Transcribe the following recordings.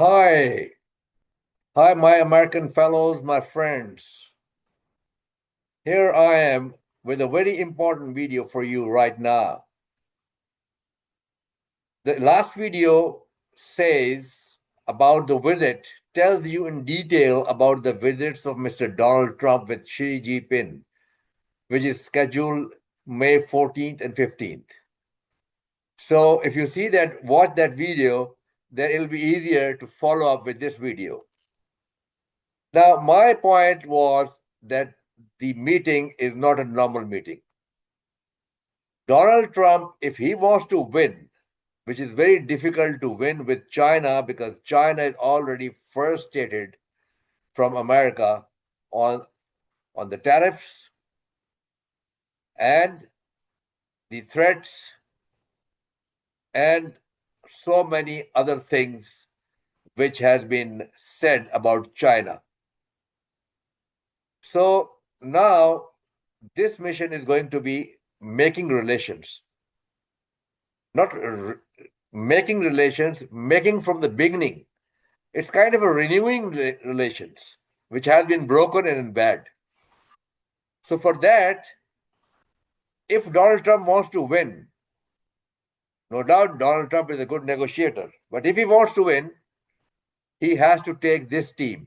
Hi, hi, my American fellows, my friends. Here I am with a very important video for you right now. The last video says about the visit, tells you in detail about the visits of Mr. Donald Trump with Xi Jinping, which is scheduled May 14th and 15th. So if you see that, watch that video, then it'll be easier to follow up with this video. Now, my point was that the meeting is not a normal meeting. Donald Trump, if he wants to win, which is very difficult to win with China because China is already frustrated from America on, on the tariffs and the threats and so many other things which has been said about China. So now this mission is going to be making relations, not making relations, making from the beginning. It's kind of a renewing relations, which has been broken and bad. So for that, if Donald Trump wants to win, no doubt Donald Trump is a good negotiator. But if he wants to win, he has to take this team.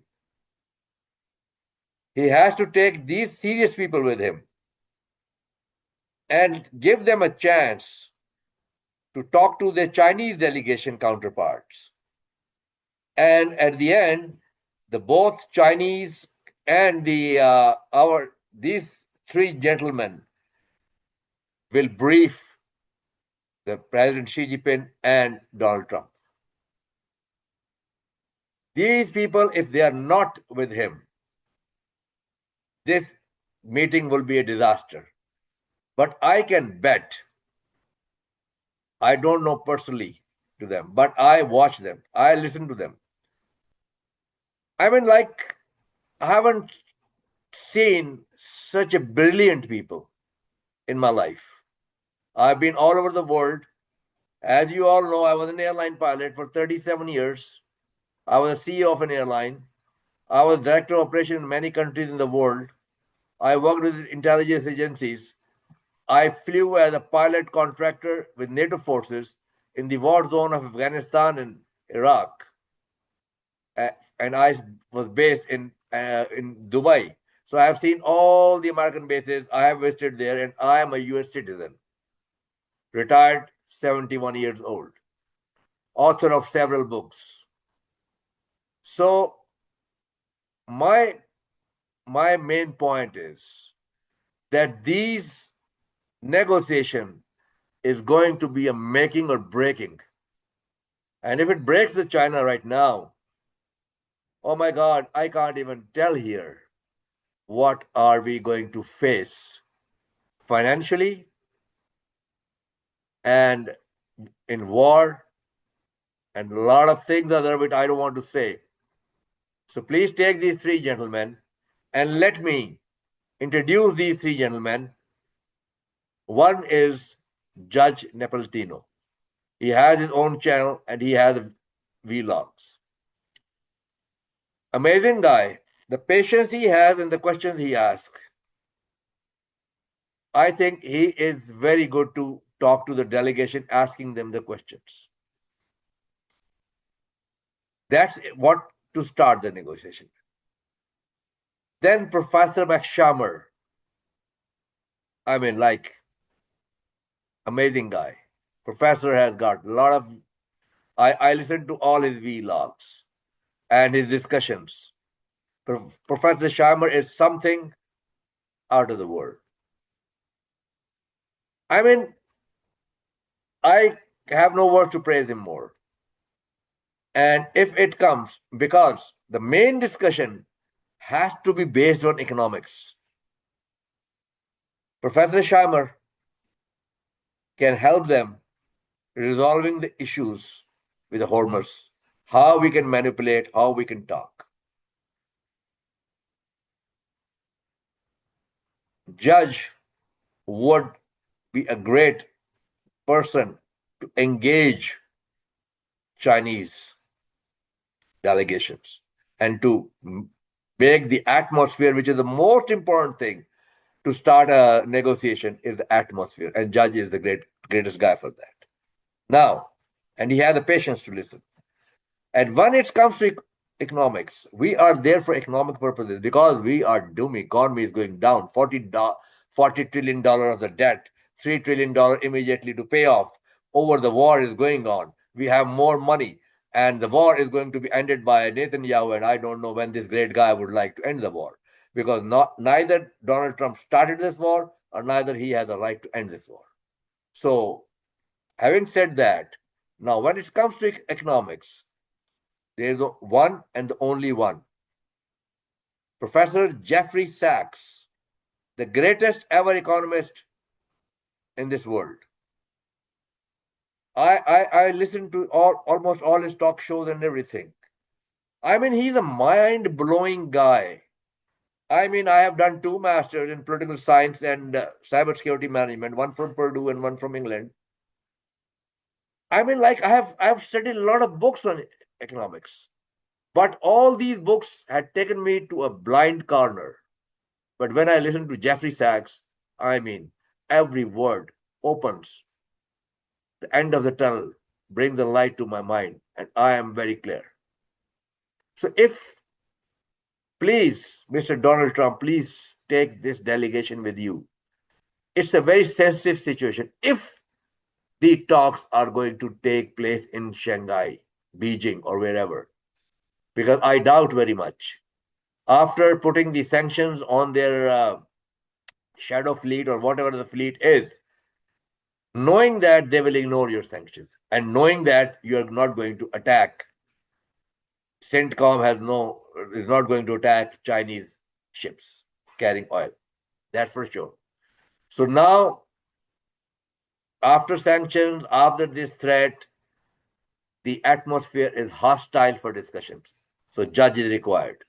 He has to take these serious people with him and give them a chance to talk to their Chinese delegation counterparts. And at the end, the both Chinese and these three gentlemen will brief the President Xi Jinping and Donald Trump. These people, if they are not with him, this meeting will be a disaster. But I can bet, I don't know personally to them, but I watch them, I listen to them. I mean, like, I haven't seen such a brilliant people in my life. I've been all over the world. As you all know, I was an airline pilot for 37 years. I was a CEO of an airline. I was director of operations in many countries in the world. I worked with intelligence agencies. I flew as a pilot contractor with NATO forces in the war zone of Afghanistan and Iraq. And I was based in Dubai. So I have seen all the American bases. I have visited there, and I am a US citizen, retired, 71 years old, author of several books. So my my main point is that these negotiation is going to be a making or breaking. And if it breaks with China right now, oh my God, I can't even tell here what are we going to face financially and in war and a lot of things other which I don't want to say. So please take these three gentlemen and let me introduce these three gentlemen. One is Judge Napolitano. He has his own channel and he has vlogs. Amazing guy. The patience he has and the questions he asks. I think he is very good to talk to the delegation, asking them the questions. That's what to start the negotiation. Then Professor Mearsheimer. I mean, like, amazing guy. Professor has got a lot of. I listened to all his vlogs and his discussions. Professor Scheimer is something out of the world. I mean, I have no words to praise him more. And if it comes, because the main discussion has to be based on economics. Professor Scheimer can help them resolving the issues with the Hormuz, how we can manipulate, how we can talk. Judge would be a great person to engage Chinese delegations. And to make the atmosphere, which is the most important thing to start a negotiation, is the atmosphere. And Judge is the greatest guy for that. Now, and he had the patience to listen. And when it comes to economics, we are there for economic purposes because we are doomed. Economy is going down. $40 trillion of the debt, $3 trillion immediately to pay off. Over the war is going on. We have more money. And the war is going to be ended by Netanyahu. And I don't know when this great guy would like to end the war. Because neither Donald Trump started this war, or neither he has a right to end this war. So, having said that, now when it comes to economics, there is one and the only one. Professor Jeffrey Sachs, the greatest ever economist in this world. I listened to almost all his talk shows and everything. I mean, he's a mind-blowing guy. I mean, I have done 2 masters in political science and cybersecurity management, one from Purdue and one from England. I mean, like I have studied a lot of books on economics, but all these books had taken me to a blind corner. But when I listen to Jeffrey Sachs, I mean, every word opens the end of the tunnel, brings the light to my mind, and I am very clear. So if, please, Mr. Donald Trump, please take this delegation with you. It's a very sensitive situation. If the talks are going to take place in Shanghai, Beijing, or wherever, because I doubt very much. After putting the sanctions on their shadow fleet or whatever the fleet is, knowing that they will ignore your sanctions and knowing that you are not going to attack, CENTCOM is not going to attack Chinese ships carrying oil. That's for sure. So now, after sanctions, after this threat, the atmosphere is hostile for discussions. So Judge is required.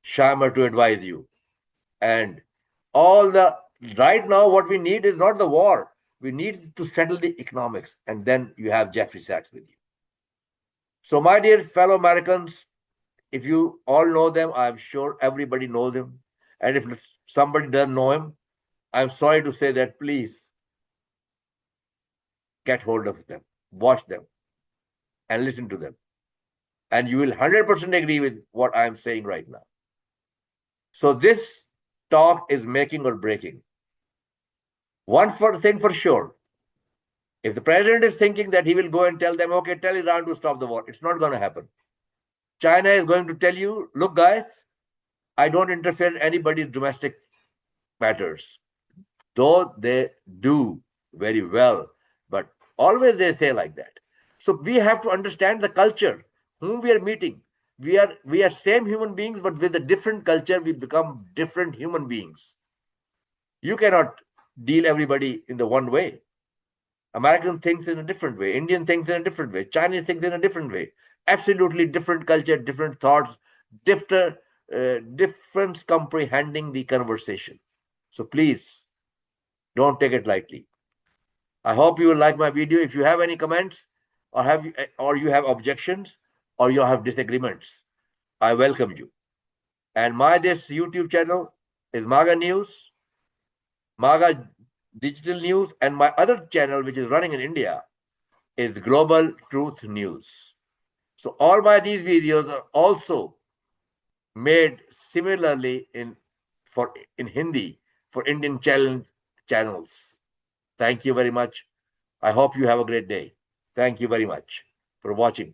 Scheimer to advise you. And right now, what we need is not the war. We need to settle the economics. And then you have Jeffrey Sachs with you. So my dear fellow Americans, if you all know them, I'm sure everybody knows him. And if somebody doesn't know him, I'm sorry to say that, please get hold of them, watch them, and listen to them. And you will 100% agree with what I'm saying right now. So this talk is making or breaking. One thing for sure, if the president is thinking that he will go and tell them, okay, tell Iran to stop the war, it's not going to happen. China is going to tell you, look, guys, I don't interfere in anybody's domestic matters. Though they do very well, but always they say like that. So we have to understand the culture, whom we are meeting. We are same human beings, but with a different culture, we become different human beings. You cannot deal everybody in the one way. American thinks in a different way. Indian thinks in a different way. Chinese thinks in a different way. Absolutely different culture, different thoughts, difference comprehending the conversation. So please, don't take it lightly. I hope you will like my video. If you have any comments or you have objections or you have disagreements, I welcome you. And this YouTube channel is MAGA News, MAGA Digital News, and my other channel, which is running in India, is Global Truth News. So all these videos are also made similarly in Hindi for Indian channels. Thank you very much. I hope you have a great day. Thank you very much for watching.